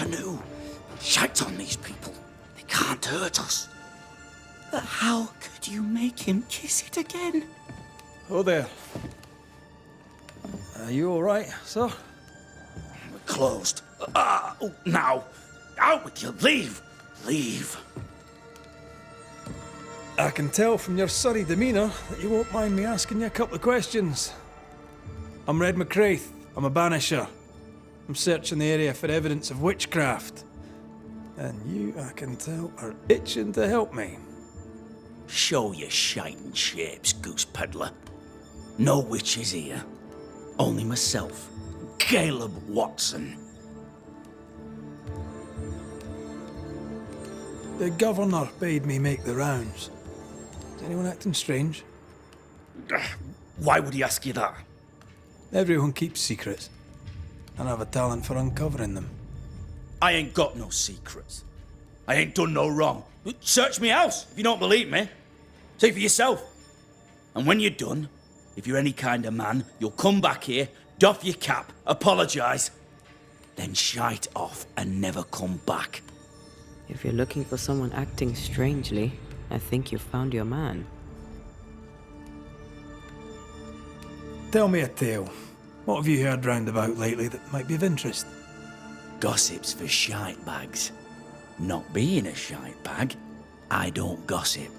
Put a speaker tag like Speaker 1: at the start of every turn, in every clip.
Speaker 1: anew. Shite on these people. They can't hurt us. But how could you make him kiss it again?
Speaker 2: Oh there. Are you all right, sir?
Speaker 1: We're closed. Now. Out with you. Leave. Leave.
Speaker 2: I can tell from your surly demeanour that you won't mind me asking you a couple of questions. I'm Red McCraith. I'm a Banisher. I'm searching the area for evidence of witchcraft. And you, I can tell, are itching to help me.
Speaker 1: Show your shining shapes, goose peddler. No witches here. Only myself, Caleb Watson.
Speaker 2: The governor bade me make the rounds. Is anyone acting strange?
Speaker 1: Why would he ask you that?
Speaker 2: Everyone keeps secrets, and I have a talent for uncovering them.
Speaker 1: I ain't got no secrets. I ain't done no wrong. Search me house if you don't believe me. See for yourself. And when you're done, if you're any kind of man, you'll come back here, doff your cap, apologise, then shite off and never come back.
Speaker 3: If you're looking for someone acting strangely, I think you've found your man.
Speaker 2: Tell me a tale. What have you heard round about lately that might be of interest?
Speaker 1: Gossip's for shite bags. Not being a shite bag, I don't gossip.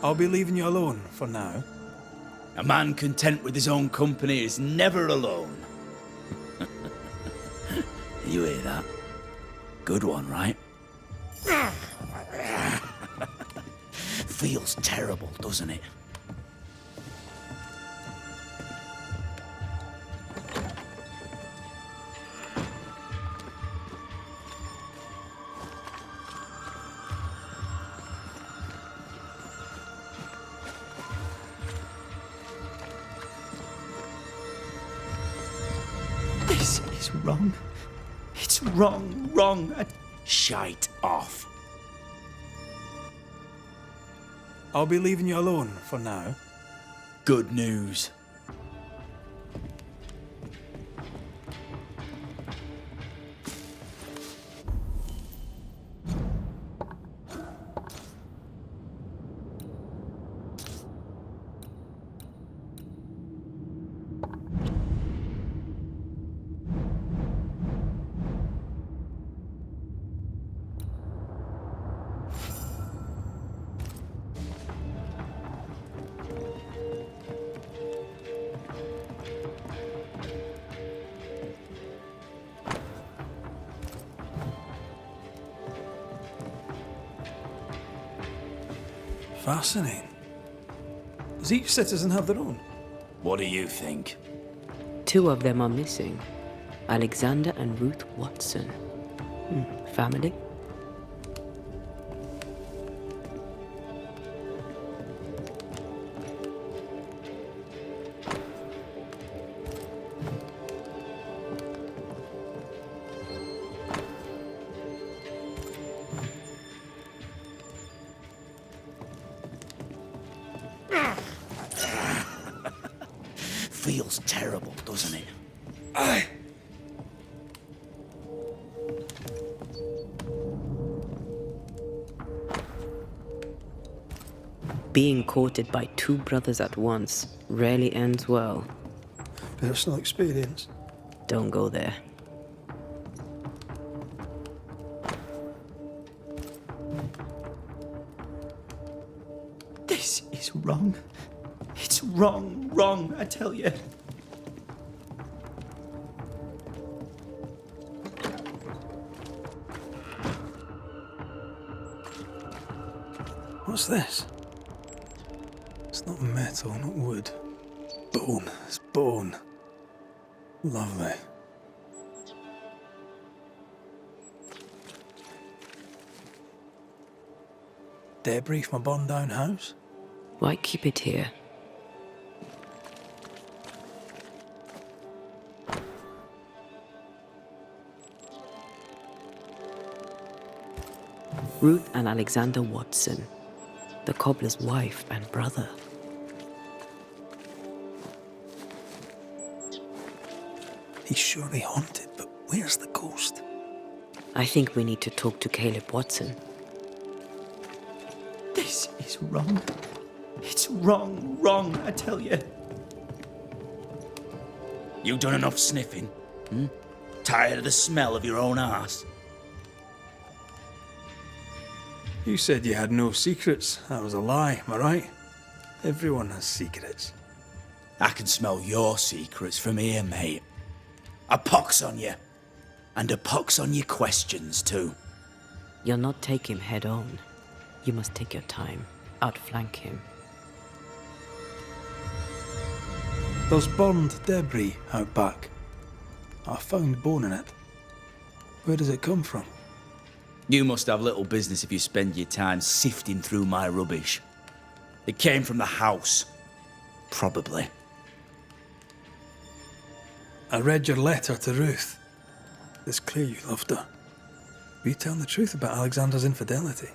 Speaker 2: I'll be leaving you alone for now.
Speaker 1: A man content with his own company is never alone. You hear that? Good one, right? Feels terrible, doesn't it? This is wrong. It's wrong. Shite off.
Speaker 2: I'll be leaving you alone for now.
Speaker 1: Good news.
Speaker 2: Fascinating. Does each citizen have their own?
Speaker 1: What do you think?
Speaker 3: 2 of them are missing. Alexander and Ruth Watson. Family?
Speaker 1: Feels terrible, doesn't it?
Speaker 2: Aye.
Speaker 3: Being courted by 2 brothers at once rarely ends well.
Speaker 2: Personal experience.
Speaker 3: Don't go there.
Speaker 1: This is wrong. It's wrong, I tell you.
Speaker 2: What's this? It's not metal, not wood. Bone. It's bone. Lovely. Debris from a burned down house?
Speaker 3: Why keep it here? Ruth and Alexander Watson, the cobbler's wife and brother.
Speaker 2: He's surely haunted, but where's the ghost?
Speaker 3: I think we need to talk to Caleb Watson.
Speaker 1: This is wrong. It's wrong, I tell you. You done enough sniffing? Tired of the smell of your own arse?
Speaker 2: You said you had no secrets. That was a lie, am I right? Everyone has secrets.
Speaker 1: I can smell your secrets from here, mate. A pox on you. And a pox on your questions, too.
Speaker 3: You'll not take him head on. You must take your time, outflank him.
Speaker 2: There's burned debris out back. I found bone in it. Where does it come from?
Speaker 1: You must have little business if you spend your time sifting through my rubbish. It came from the house. Probably.
Speaker 2: I read your letter to Ruth. It's clear you loved her. Were you telling the truth about Alexander's infidelity?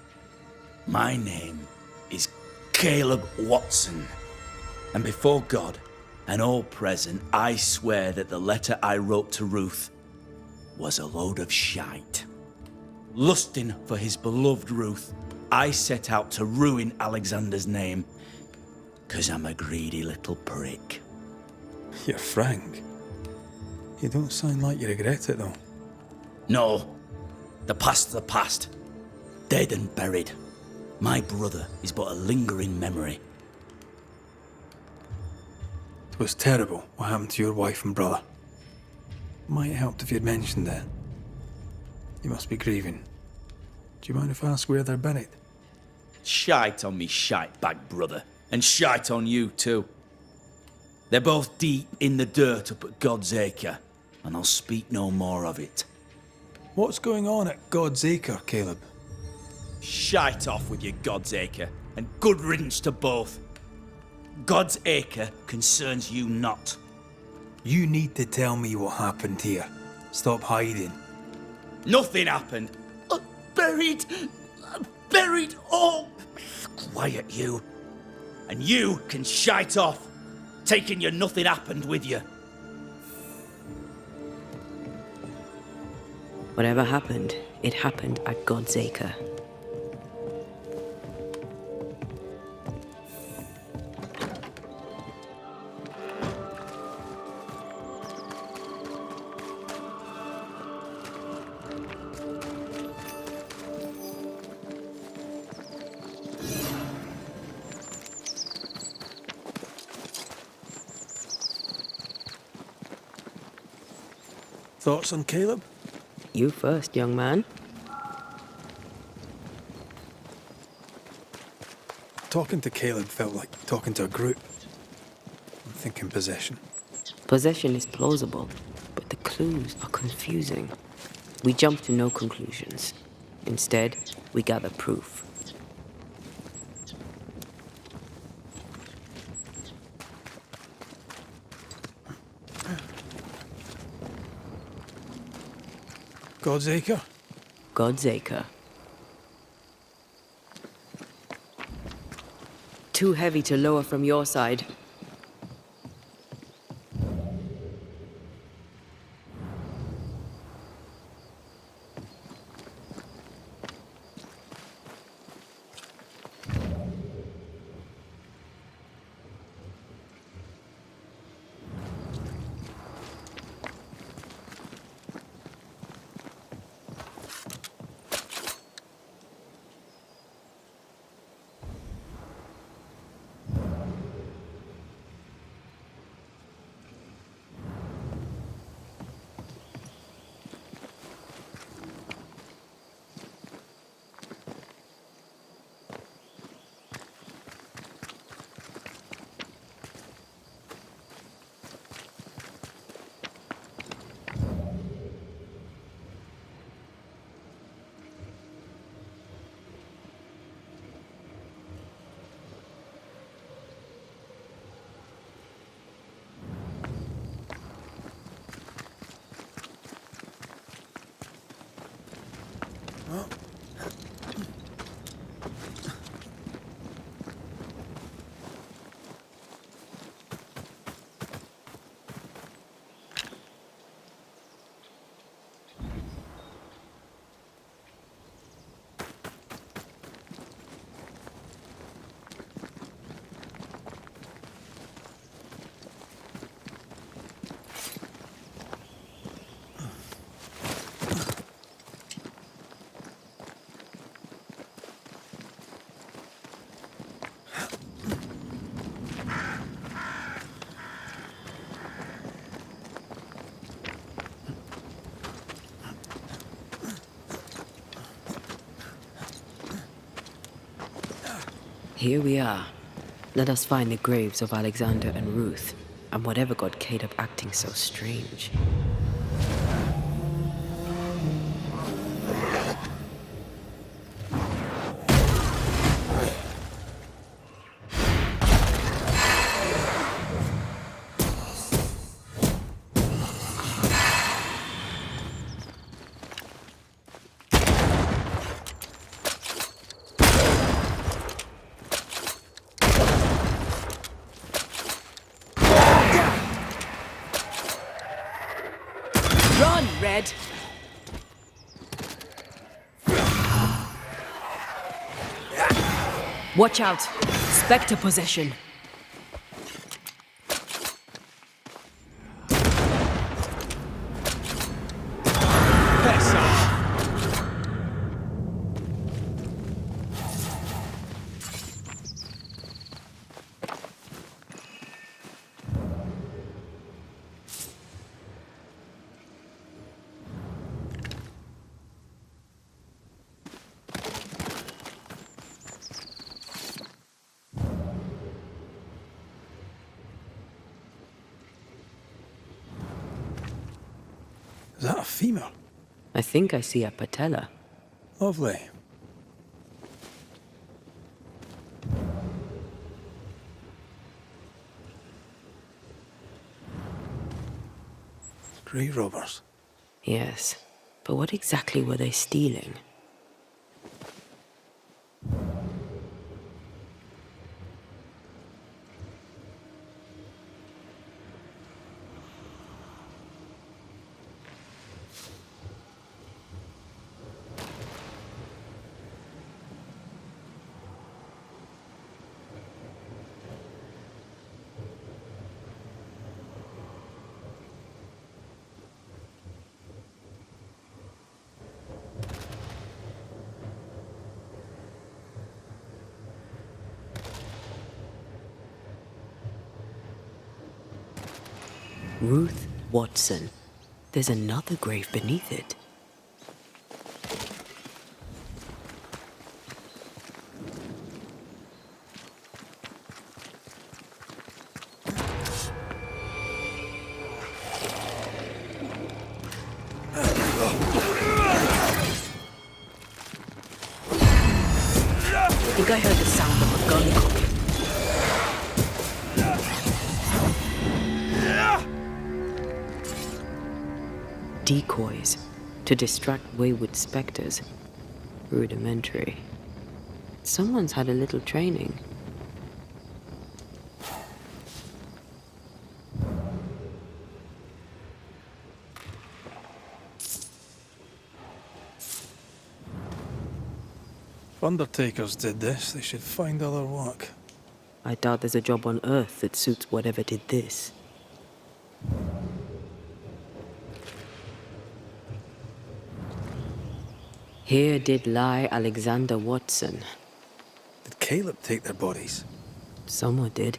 Speaker 1: My name is Caleb Watson. And before God and all present, I swear that the letter I wrote to Ruth was a load of shite. Lusting for his beloved Ruth, I set out to ruin Alexander's name, 'cause I'm a greedy little prick.
Speaker 2: You're frank. You don't sound like you regret it, though.
Speaker 1: No, the past's the past. Dead and buried. My brother is but a lingering memory.
Speaker 2: It was terrible what happened to your wife and brother. Might have helped if you'd mentioned it. You must be grieving. Do you mind if I ask where they're buried?
Speaker 1: Shite on me shite bag brother, and shite on you too. They're both deep in the dirt up at God's Acre, and I'll speak no more of it.
Speaker 2: What's going on at God's Acre, Caleb?
Speaker 1: Shite off with your God's Acre, and good riddance to both. God's Acre concerns you not.
Speaker 2: You need to tell me what happened here. Stop hiding.
Speaker 1: Nothing happened. Buried. Buried. Oh, quiet you. And you can shite off, taking your nothing happened with you.
Speaker 3: Whatever happened, it happened at God's Acre.
Speaker 2: Thoughts on Caleb?
Speaker 3: You first, young man.
Speaker 2: Talking to Caleb felt like talking to a group. I'm thinking possession.
Speaker 3: Possession is plausible, but the clues are confusing. We jump to no conclusions. Instead, we gather proof.
Speaker 2: God's Acre?
Speaker 3: God's Acre. Too heavy to lower from your side. Here we are. Let us find the graves of Alexander and Ruth, and whatever got Caleb acting so strange. Run, Red! Watch out! Spectre possession!
Speaker 2: Piss off! Is that a female?
Speaker 3: I think I see a patella.
Speaker 2: Lovely. Grave robbers.
Speaker 3: Yes, but what exactly were they stealing? Ruth Watson. There's another grave beneath it. I think I heard the sound of a gun cocking. Decoys to distract wayward specters. Rudimentary. Someone's had a little training.
Speaker 2: If undertakers did this, they should find other work.
Speaker 3: I doubt there's a job on Earth that suits whatever did this. Here did lie Alexander Watson.
Speaker 2: Did Caleb take their bodies?
Speaker 3: Someone did.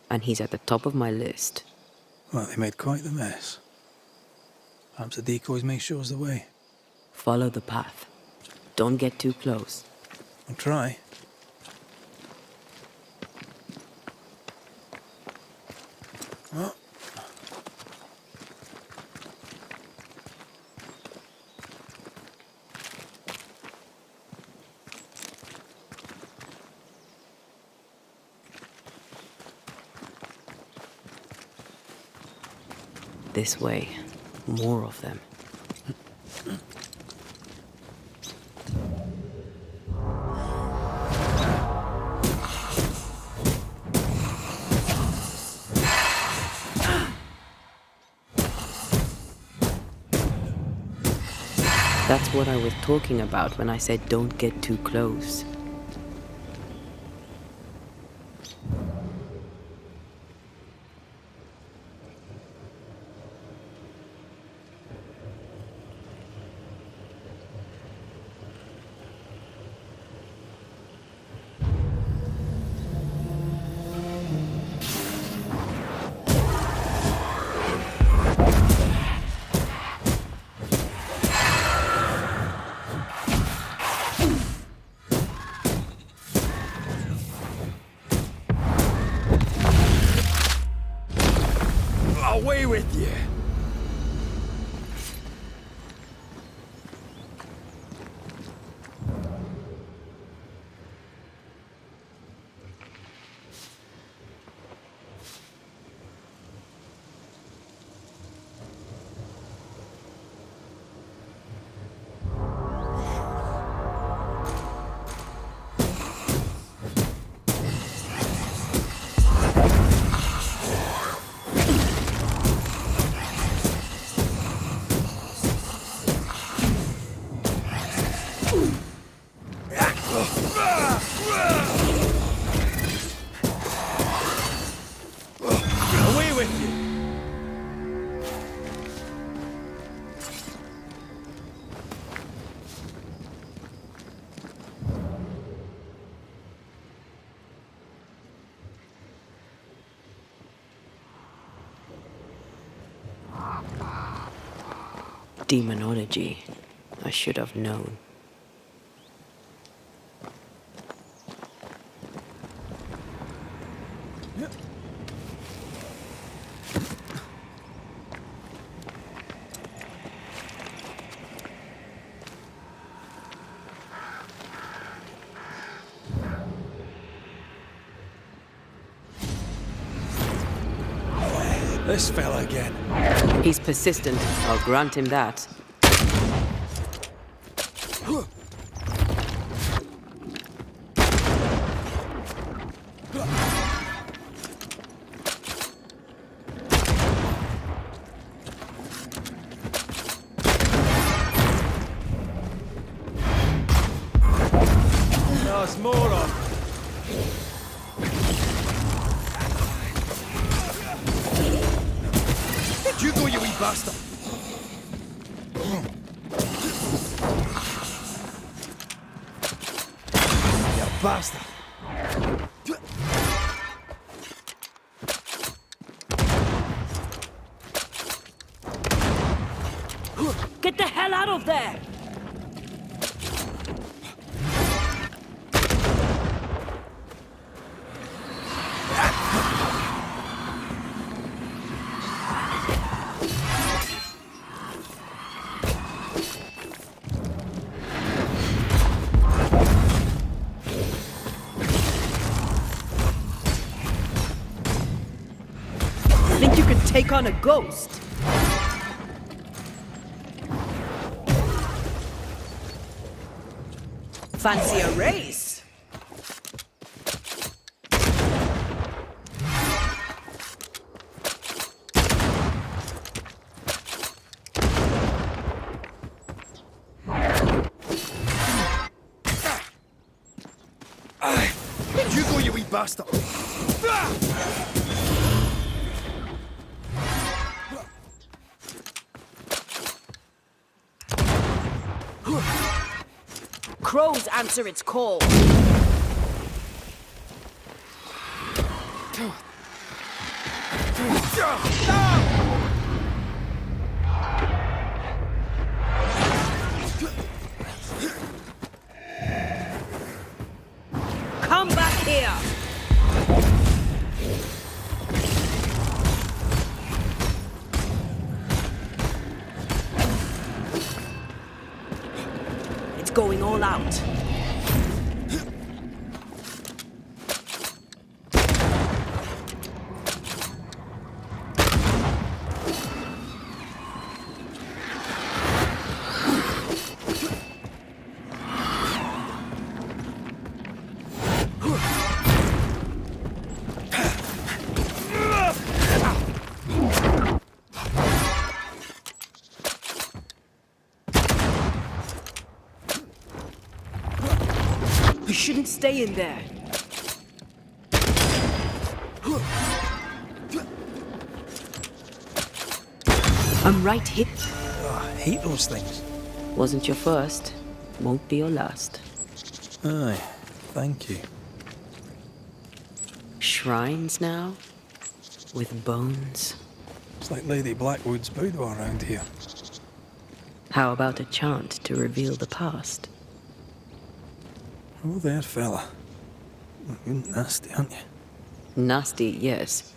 Speaker 3: And he's at the top of my list.
Speaker 2: Well, they made quite the mess. Perhaps the decoys may show us the way.
Speaker 3: Follow the path. Don't get too close.
Speaker 2: I'll try. Oh.
Speaker 3: This way. More of them. That's what I was talking about when I said don't get too close. Demonology. I should have known.
Speaker 2: This fella again.
Speaker 3: He's persistent, I'll grant him that.
Speaker 2: There's more on.
Speaker 4: You go, you wee bastard! You bastard!
Speaker 3: Get the hell out of there! Think you could take on a ghost? Fancy a race?
Speaker 4: You go, you wee bastard!
Speaker 3: Crows answer its call. Come back here! It's going all out. You shouldn't stay in there. I'm right here.
Speaker 2: I hate those things.
Speaker 3: Wasn't your first, won't be your last.
Speaker 2: Aye, thank you.
Speaker 3: Shrines now? With bones?
Speaker 2: It's like Lady Blackwood's boudoir around here.
Speaker 3: How about a chant to reveal the past?
Speaker 2: Oh, there, fella. You're nasty, aren't you?
Speaker 3: Nasty, yes,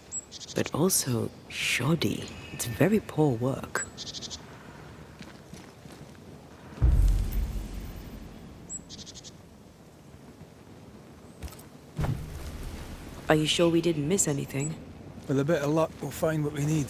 Speaker 3: but also shoddy. It's very poor work. Are you sure we didn't miss anything?
Speaker 2: With a bit of luck, we'll find what we need.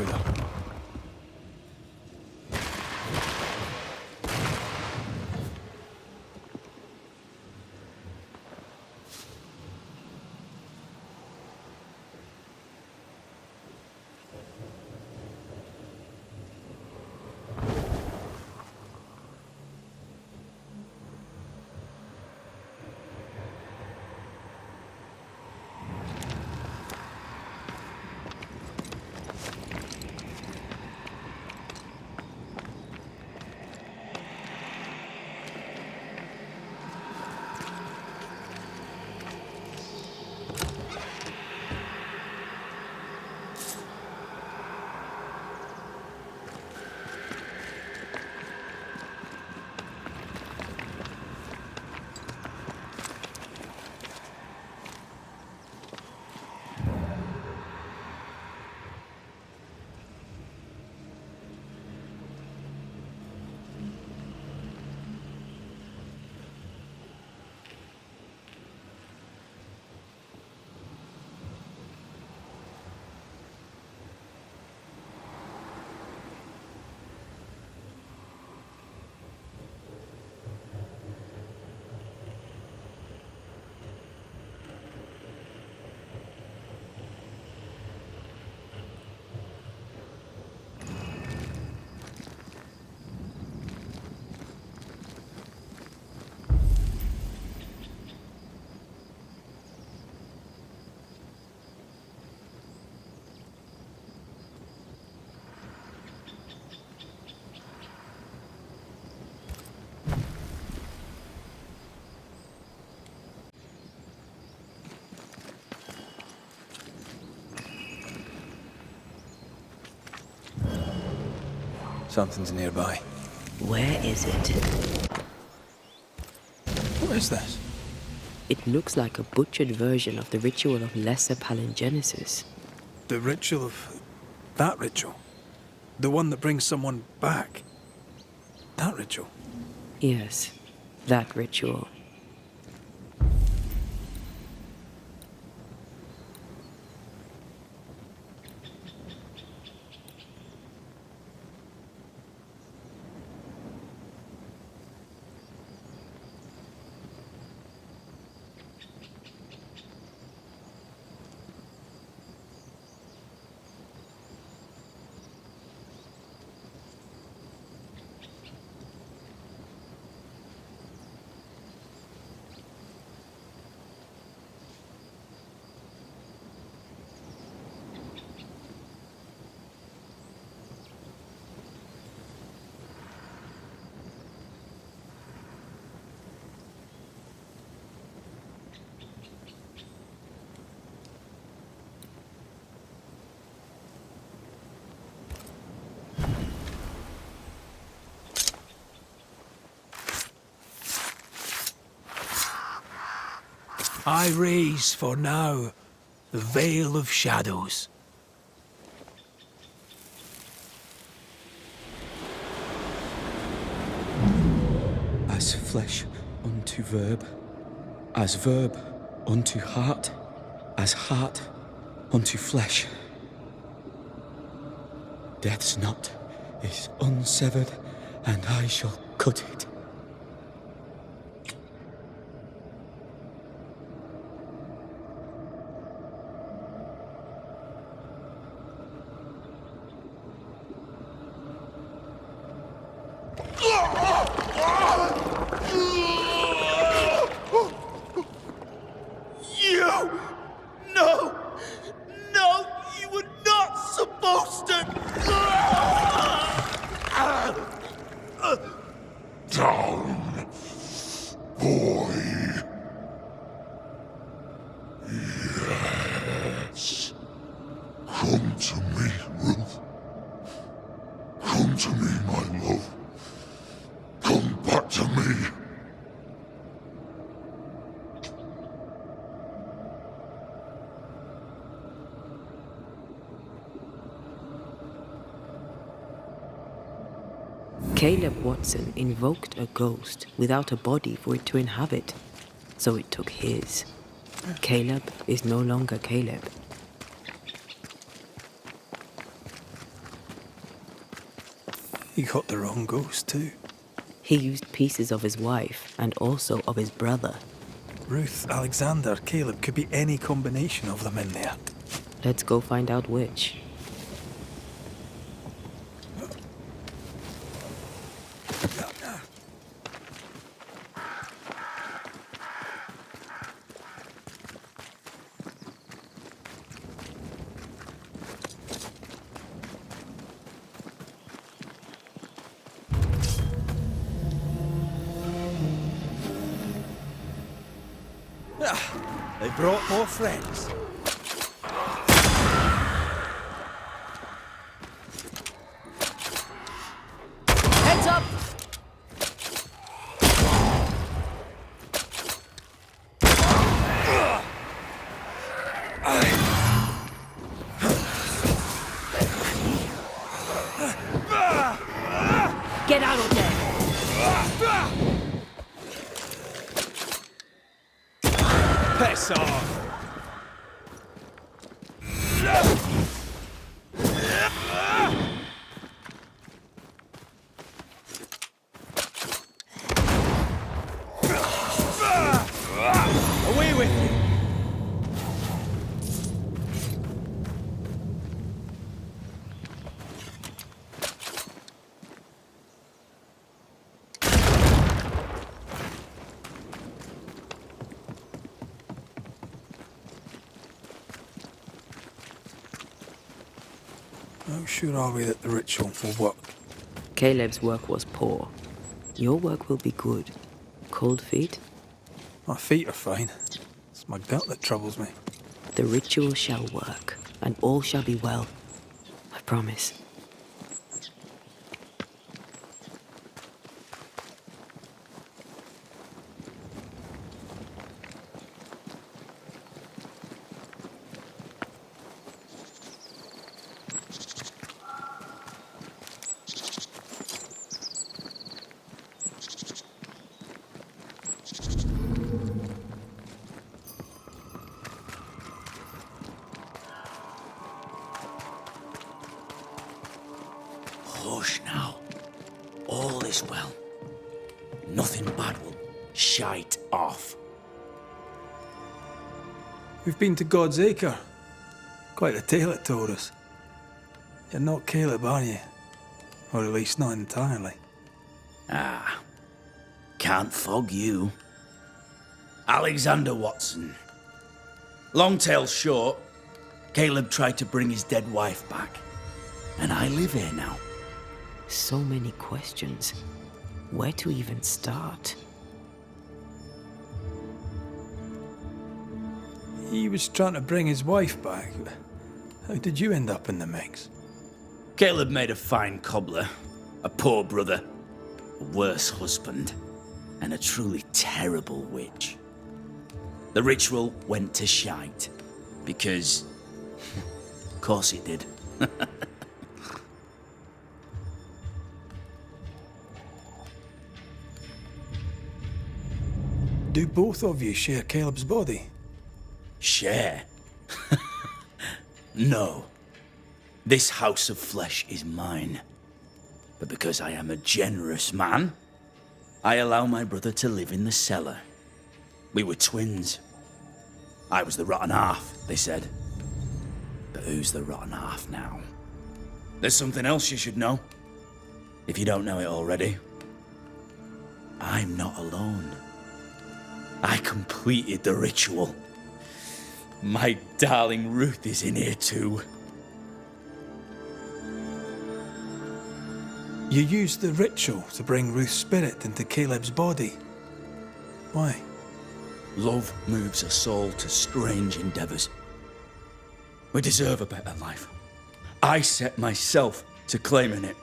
Speaker 2: powder. Something's nearby.
Speaker 3: Where is it?
Speaker 2: What is this?
Speaker 3: It looks like a butchered version of the ritual of Lesser Palingenesis.
Speaker 2: The ritual of... that ritual? The one that brings someone back? That ritual?
Speaker 3: Yes, that ritual.
Speaker 2: I raise for now the veil of shadows.
Speaker 1: As flesh unto verb, as verb unto heart, as heart unto flesh. Death's knot is unsevered, and I shall cut it. You! No! No! You were not supposed to!
Speaker 5: Down, boy. Yes. Come to me, Ruth. Come to me, my love. Come back to me.
Speaker 3: Caleb Watson invoked a ghost without a body for it to inhabit, so it took his. Caleb is no longer Caleb.
Speaker 2: He got the wrong ghost too.
Speaker 3: He used pieces of his wife and also of his brother.
Speaker 2: Ruth, Alexander, Caleb, could be any combination of them in there.
Speaker 3: Let's go find out which.
Speaker 4: They brought more friends.
Speaker 3: Heads up! Get out of there!
Speaker 4: Piss off! Away with you!
Speaker 2: How sure are we that the ritual will work?
Speaker 3: Caleb's work was poor. Your work will be good. Cold feet?
Speaker 2: My feet are fine. It's my belt that troubles me.
Speaker 3: The ritual shall work, and all shall be well. I promise.
Speaker 1: Hush now. All is well. Nothing bad will shite off.
Speaker 2: We've been to God's Acre. Quite a tale it told us. You're not Caleb, are you? Or at least not entirely.
Speaker 1: Ah, can't fog you. Alexander Watson. Long tale short, Caleb tried to bring his dead wife back. And I live here now.
Speaker 3: So many questions. Where to even start?
Speaker 2: He was trying to bring his wife back. How did you end up in the mix?
Speaker 1: Caleb made a fine cobbler, a poor brother, a worse husband, and a truly terrible witch. The ritual went to shite, because... of course it did.
Speaker 2: Do both of you share Caleb's body?
Speaker 1: Share? No. This house of flesh is mine. But because I am a generous man, I allow my brother to live in the cellar. We were twins. I was the rotten half, they said. But who's the rotten half now? There's something else you should know. If you don't know it already. I'm not alone. I completed the ritual. My darling Ruth is in here too.
Speaker 2: You used the ritual to bring Ruth's spirit into Caleb's body. Why?
Speaker 1: Love moves a soul to strange endeavors. We deserve a better life. I set myself to claiming it.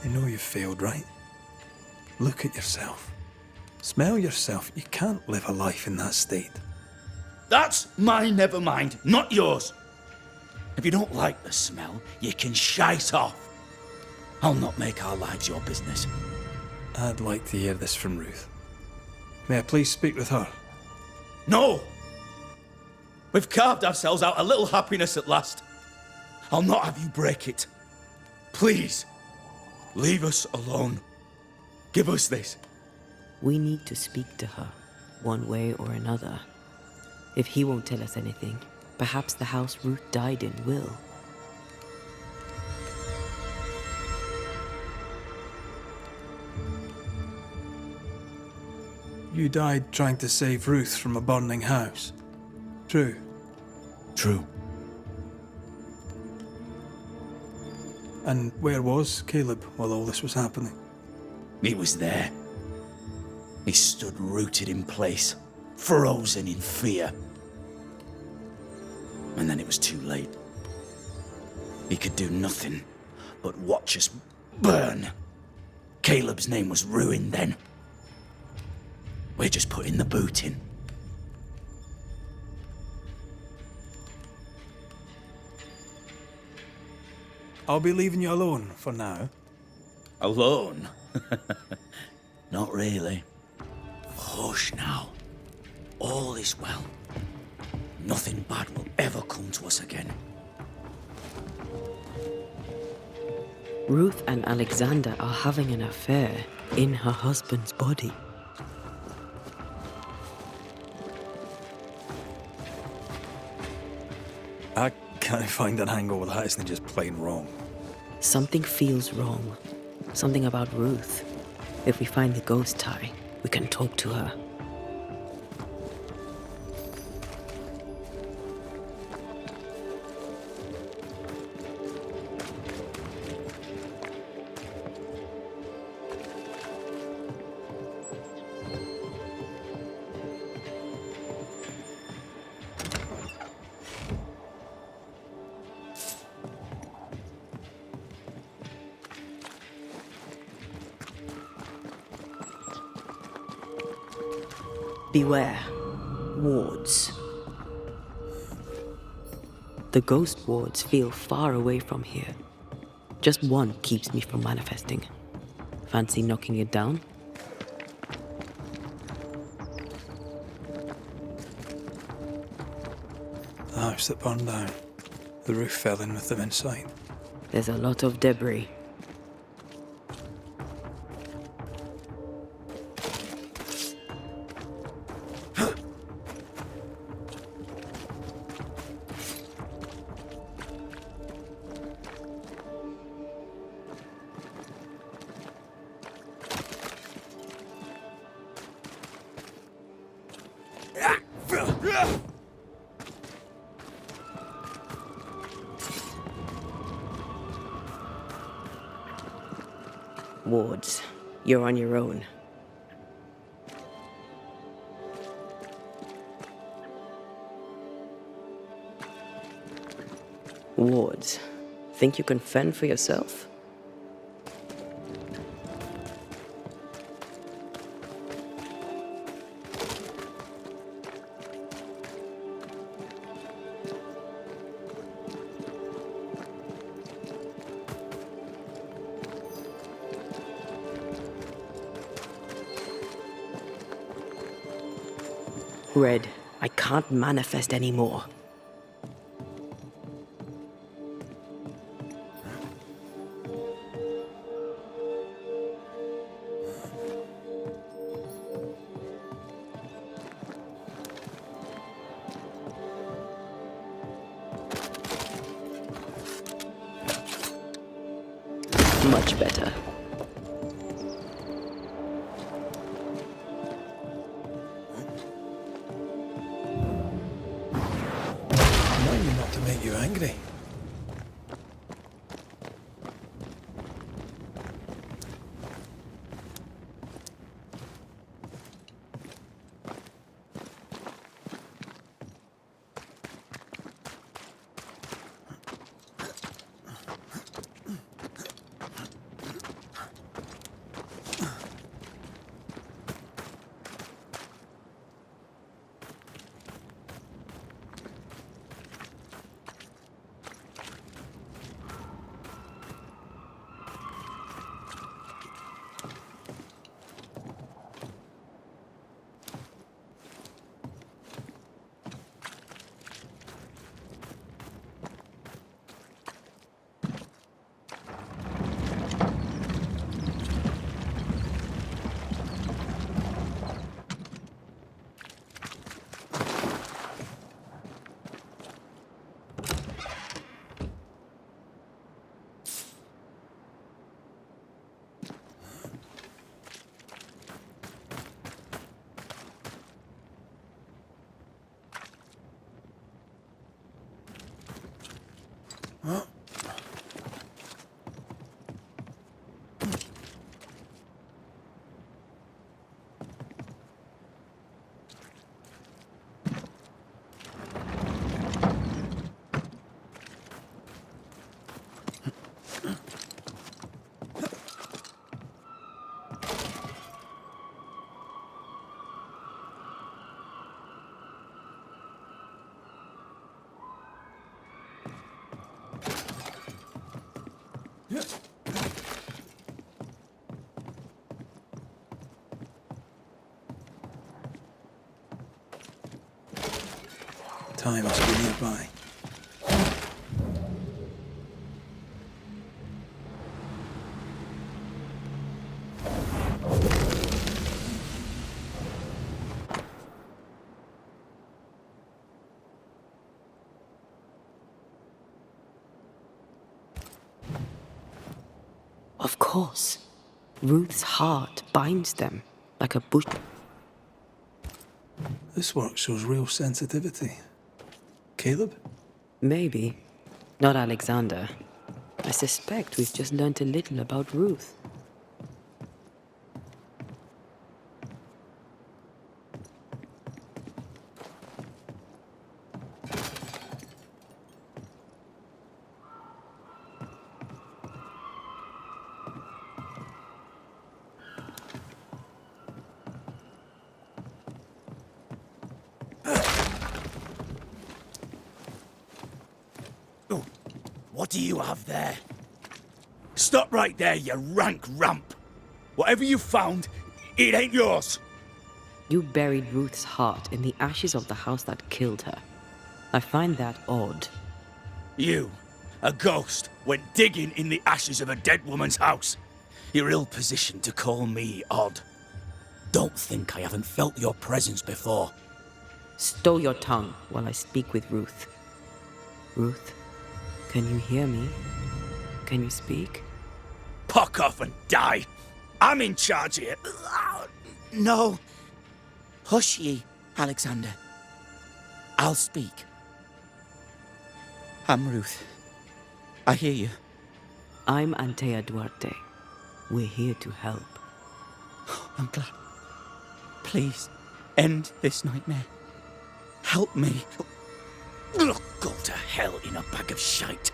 Speaker 2: You know you've failed, right? Look at yourself. Smell yourself. You can't live a life in that state.
Speaker 1: That's my never mind, not yours. If you don't like the smell, you can shite off. I'll not make our lives your business.
Speaker 2: I'd like to hear this from Ruth. May I please speak with her?
Speaker 1: No! We've carved ourselves out a little happiness at last. I'll not have you break it. Please, leave us alone. Give us this.
Speaker 3: We need to speak to her, one way or another. If he won't tell us anything, perhaps the house Ruth died in will.
Speaker 2: You died trying to save Ruth from a burning house. True.
Speaker 1: True.
Speaker 2: And where was Caleb while all this was happening?
Speaker 1: He was there. He stood rooted in place, frozen in fear. And then it was too late. He could do nothing but watch us burn. Caleb's name was ruined then. We're just putting the boot in.
Speaker 2: I'll be leaving you alone for now.
Speaker 1: Alone? Not really. Hush now. All is well. Nothing bad will ever come to us again.
Speaker 3: Ruth and Alexander are having an affair in her husband's body.
Speaker 2: I can't find an angle with that, isn't it just plain wrong?
Speaker 3: Something feels wrong. Something about Ruth. If we find the ghost tie, we can talk to her. Beware. Wards. The ghost wards feel far away from here. Just one keeps me from manifesting. Fancy knocking it down?
Speaker 2: The house that burned down. The roof fell in with them inside.
Speaker 3: There's a lot of debris. Wards, you're on your own. Wards, think you can fend for yourself? Red, I can't manifest anymore. Much better.
Speaker 2: Remind me not to make you angry. Time must be nearby.
Speaker 3: Of course. Ruth's heart binds them like a bush.
Speaker 2: This work shows real sensitivity. Caleb?
Speaker 3: Maybe. Not Alexander. I suspect we've just learned a little about Ruth.
Speaker 1: What do you have there? Stop right there, you rank rump. Whatever you found, it ain't yours.
Speaker 3: You buried Ruth's heart in the ashes of the house that killed her. I find that odd.
Speaker 1: You, a ghost, went digging in the ashes of a dead woman's house. You're ill-positioned to call me odd. Don't think I haven't felt your presence before.
Speaker 3: Stow your tongue while I speak with Ruth. Ruth, can you hear me? Can you speak?
Speaker 1: Puck off and die. I'm in charge here.
Speaker 6: No. Hush ye, Alexander. I'll speak. I'm Ruth. I hear you.
Speaker 3: I'm Antea Duarte. We're here to help.
Speaker 6: I'm glad. Please, end this nightmare. Help me.
Speaker 1: Go to hell in a bag of shite.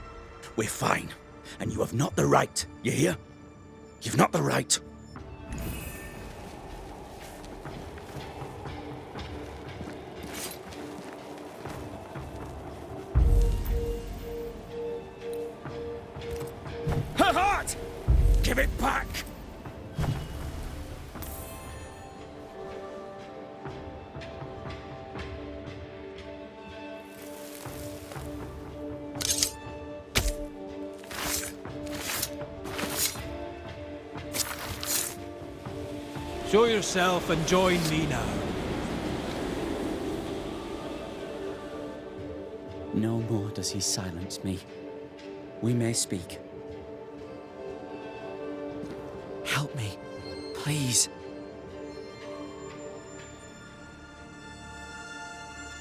Speaker 1: We're fine, and you have not the right, you hear? You've not the right. Her heart! Give it back!
Speaker 4: Show yourself and join me now.
Speaker 6: No more does he silence me. We may speak. Help me, please.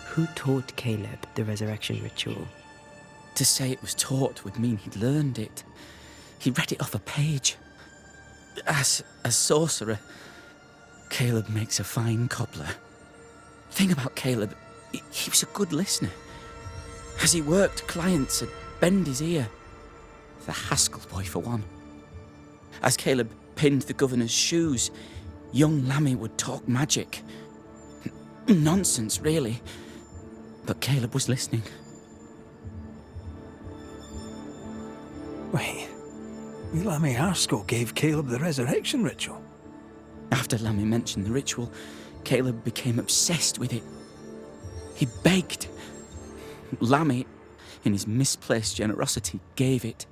Speaker 3: Who taught Caleb the resurrection ritual?
Speaker 6: To say it was taught would mean he'd learned it. He read it off a page. As a sorcerer, Caleb makes a fine cobbler. Thing about Caleb, he was a good listener. As he worked, clients would bend his ear. The Haskell boy, for one. As Caleb pinned the governor's shoes, young Lammy would talk magic. Nonsense, really. But Caleb was listening.
Speaker 2: Wait, Lammy Haskell gave Caleb the resurrection ritual?
Speaker 6: After Lammy mentioned the ritual, Caleb became obsessed with it. He begged. Lammy, in his misplaced generosity, gave it.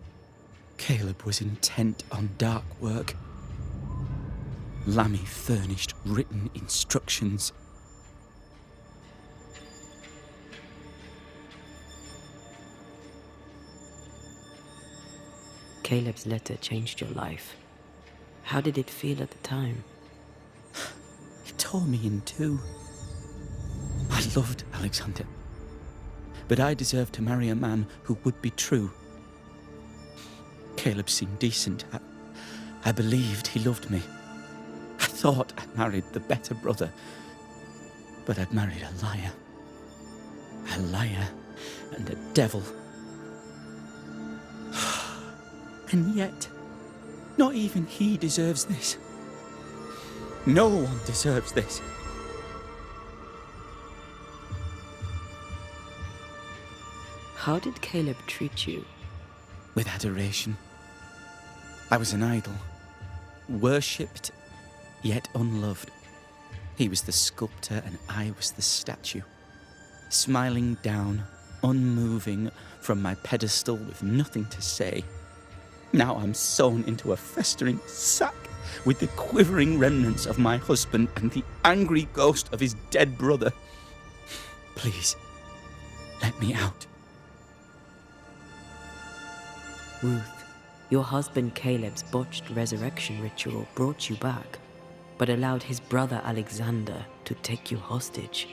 Speaker 6: Caleb was intent on dark work. Lammy furnished written instructions.
Speaker 3: Caleb's letter changed your life. How did it feel at the time?
Speaker 6: It tore me in two. I loved Alexander. But I deserved to marry a man who would be true, Caleb seemed decent. I believed he loved me. I thought I'd married the better brother, but I'd married a liar. A liar and a devil. And yet, not even he deserves this. No one deserves this.
Speaker 3: How did Caleb treat you?
Speaker 6: With adoration. I was an idol, worshipped, yet unloved. He was the sculptor and I was the statue, smiling down, unmoving from my pedestal with nothing to say. Now I'm sewn into a festering sack with the quivering remnants of my husband and the angry ghost of his dead brother. Please, let me out.
Speaker 3: Ruth, your husband Caleb's botched resurrection ritual brought you back, but allowed his brother Alexander to take you hostage.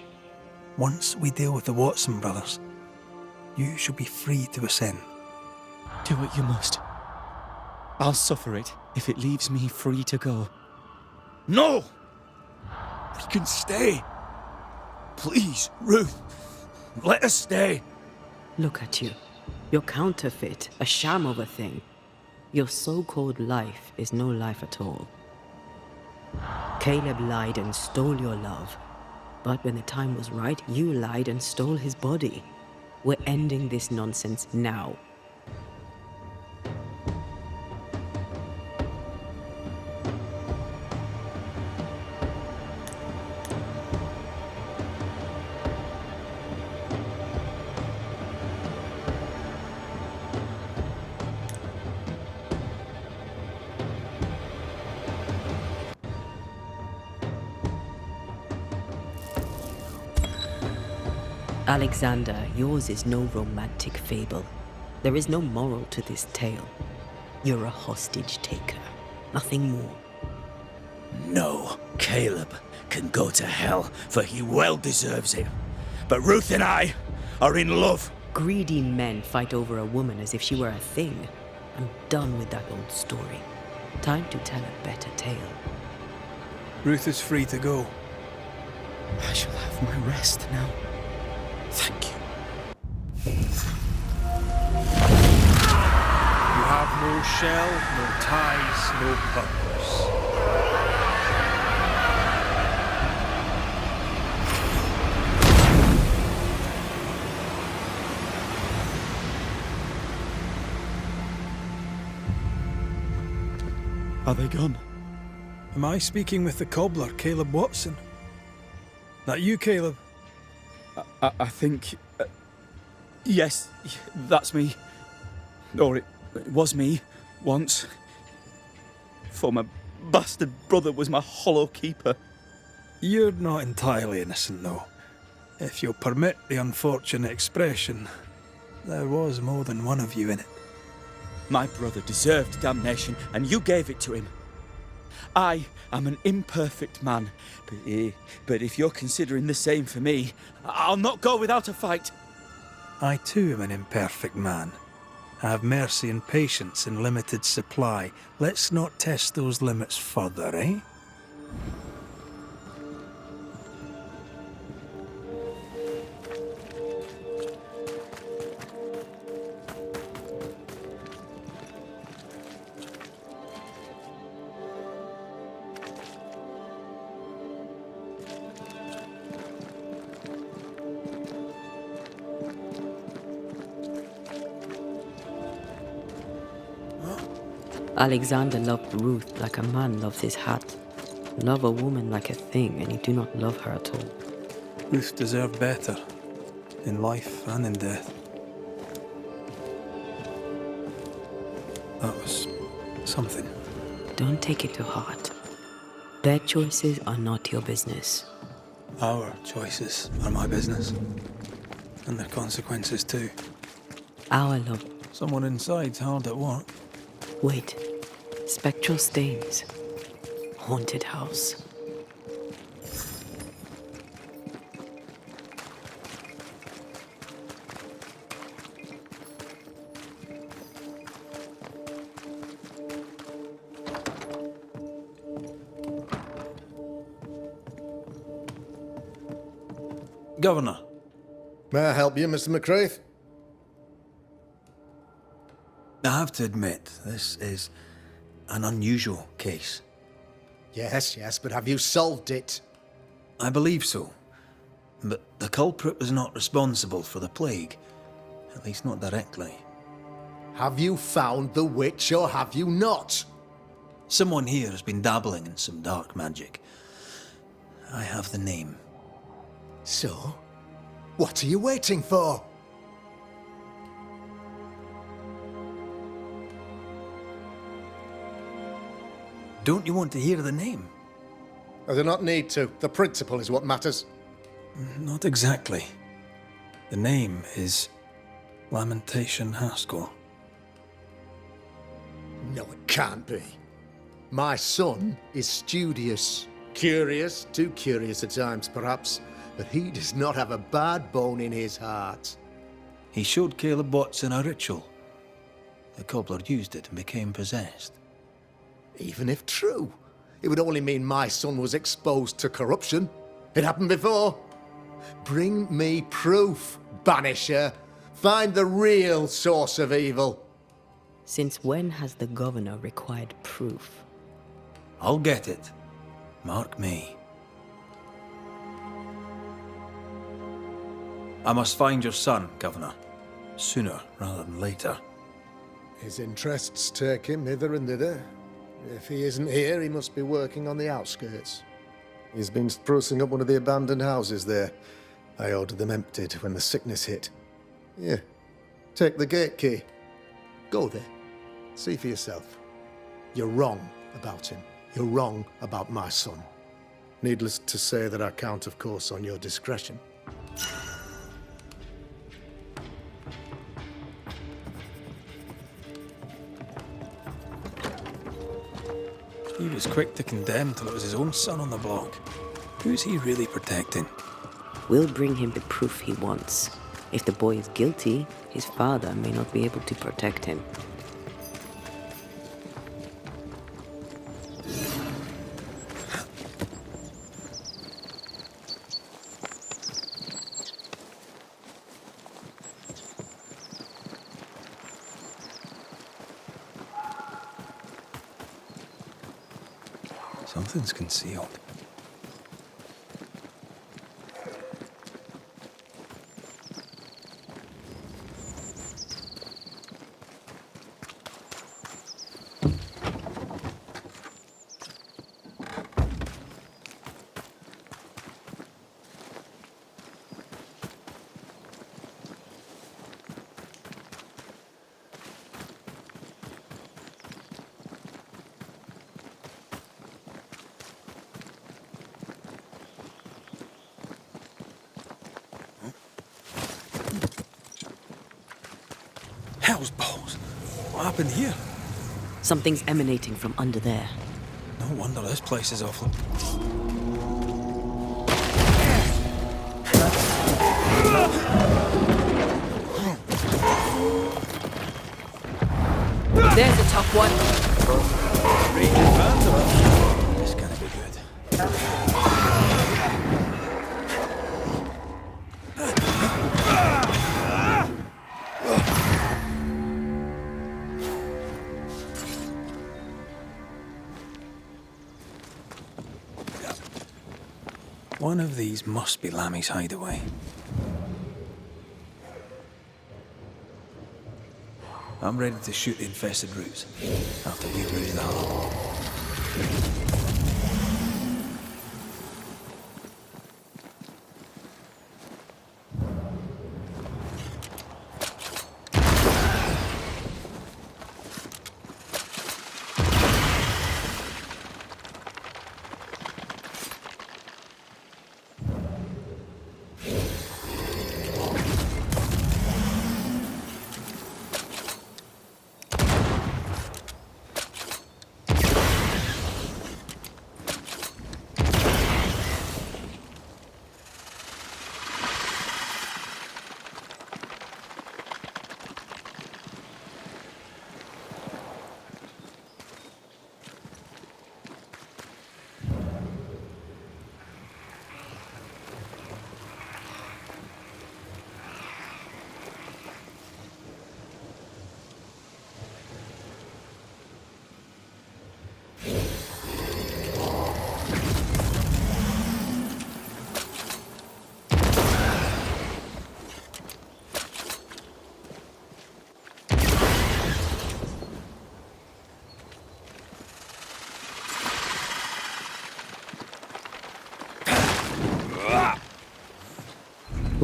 Speaker 2: Once we deal with the Watson brothers, you shall be free to ascend.
Speaker 6: Do what you must. I'll suffer it if it leaves me free to go.
Speaker 1: No! We can stay. Please, Ruth. Let us stay.
Speaker 3: Look at you. You're counterfeit, a sham of a thing. Your so-called life is no life at all. Caleb lied and stole your love. But when the time was right, you lied and stole his body. We're ending this nonsense now. Alexander, yours is no romantic fable. There is no moral to this tale. You're a hostage taker, nothing more.
Speaker 1: No, Caleb can go to hell, for he well deserves it. But Ruth and I are in love.
Speaker 3: Greedy men fight over a woman as if she were a thing. I'm done with that old story. Time to tell a better tale.
Speaker 2: Ruth is free to go.
Speaker 6: I shall have my rest now. Thank you.
Speaker 4: You have no shell, no ties, no purpose.
Speaker 6: Are they gone?
Speaker 2: Am I speaking with the cobbler, Caleb Watson? That you, Caleb?
Speaker 6: I think... yes, that's me. Or it was me, once. For my bastard brother was my hollow keeper.
Speaker 2: You're not entirely innocent, though. If you'll permit the unfortunate expression, there was more than one of you in it.
Speaker 6: My brother deserved damnation, and you gave it to him. I am an imperfect man, but if you're considering the same for me, I'll not go without a fight.
Speaker 2: I too am an imperfect man. I have mercy and patience in limited supply. Let's not test those limits further, eh?
Speaker 3: Alexander loved Ruth like a man loves his hat. Love a woman like a thing, and you do not love her at all.
Speaker 2: Ruth deserved better, in life and in death. That was something.
Speaker 3: Don't take it to heart. Their choices are not your business.
Speaker 2: Our choices are my business. And their consequences too.
Speaker 3: Our love...
Speaker 2: Someone inside's hard at work.
Speaker 3: Wait. Spectral stains. Haunted house.
Speaker 2: Governor,
Speaker 7: May I help you, Mr. McCraith?
Speaker 2: I have to admit, this is an unusual case.
Speaker 7: Yes, but have you solved it?
Speaker 2: I believe so. But the culprit was not responsible for the plague. At least not directly.
Speaker 7: Have you found the witch or have you not?
Speaker 2: Someone here has been dabbling in some dark magic. I have the name.
Speaker 7: So, what are you waiting for?
Speaker 2: Don't you want to hear the name?
Speaker 7: I do not need to. The principle is what matters.
Speaker 2: Not exactly. The name is Lamentation Haskell.
Speaker 7: No, it can't be. My son is studious. Curious, too curious at times perhaps, but he does not have a bad bone in his heart.
Speaker 2: He showed Caleb Watson a ritual. The cobbler used it and became possessed.
Speaker 7: Even if true, it would only mean my son was exposed to corruption. It happened before. Bring me proof, Banisher. Find the real source of evil.
Speaker 3: Since when has the governor required proof?
Speaker 2: I'll get it. Mark me. I must find your son, Governor. Sooner rather than later.
Speaker 7: His interests take him hither and thither. If he isn't here, he must be working on the outskirts. He's been sprucing up one of the abandoned houses there. I ordered them emptied when the sickness hit. Here, take the gate key. Go there. See for yourself. You're wrong about him. You're wrong about my son. Needless to say that I count, of course, on your discretion.
Speaker 2: He was quick to condemn till it was his own son on the block. Who's he really protecting?
Speaker 3: We'll bring him the proof he wants. If the boy is guilty, his father may not be able to protect him.
Speaker 2: Something's concealed. Hell's balls! What happened here?
Speaker 3: Something's emanating from under there.
Speaker 2: No wonder this place is awful.
Speaker 3: There's a tough one.
Speaker 2: This can't be good. One of these must be Lammy's hideaway. I'm ready to shoot the infested roots after we raise the hull.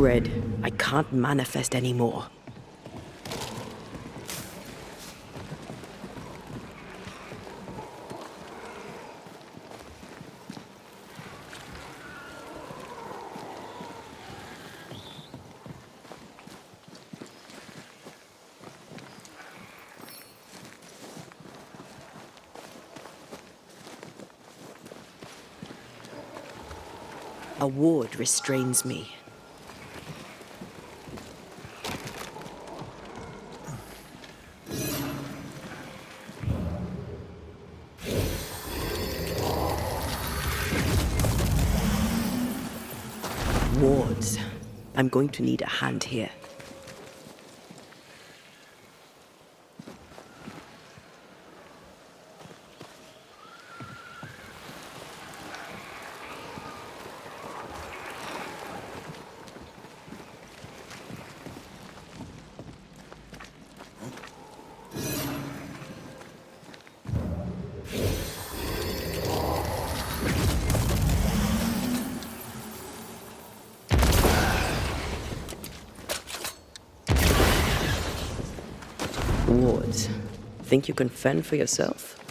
Speaker 3: Red, I can't manifest anymore. A ward restrains me. Wards. I'm going to need a hand here. Wards, think you can fend for yourself?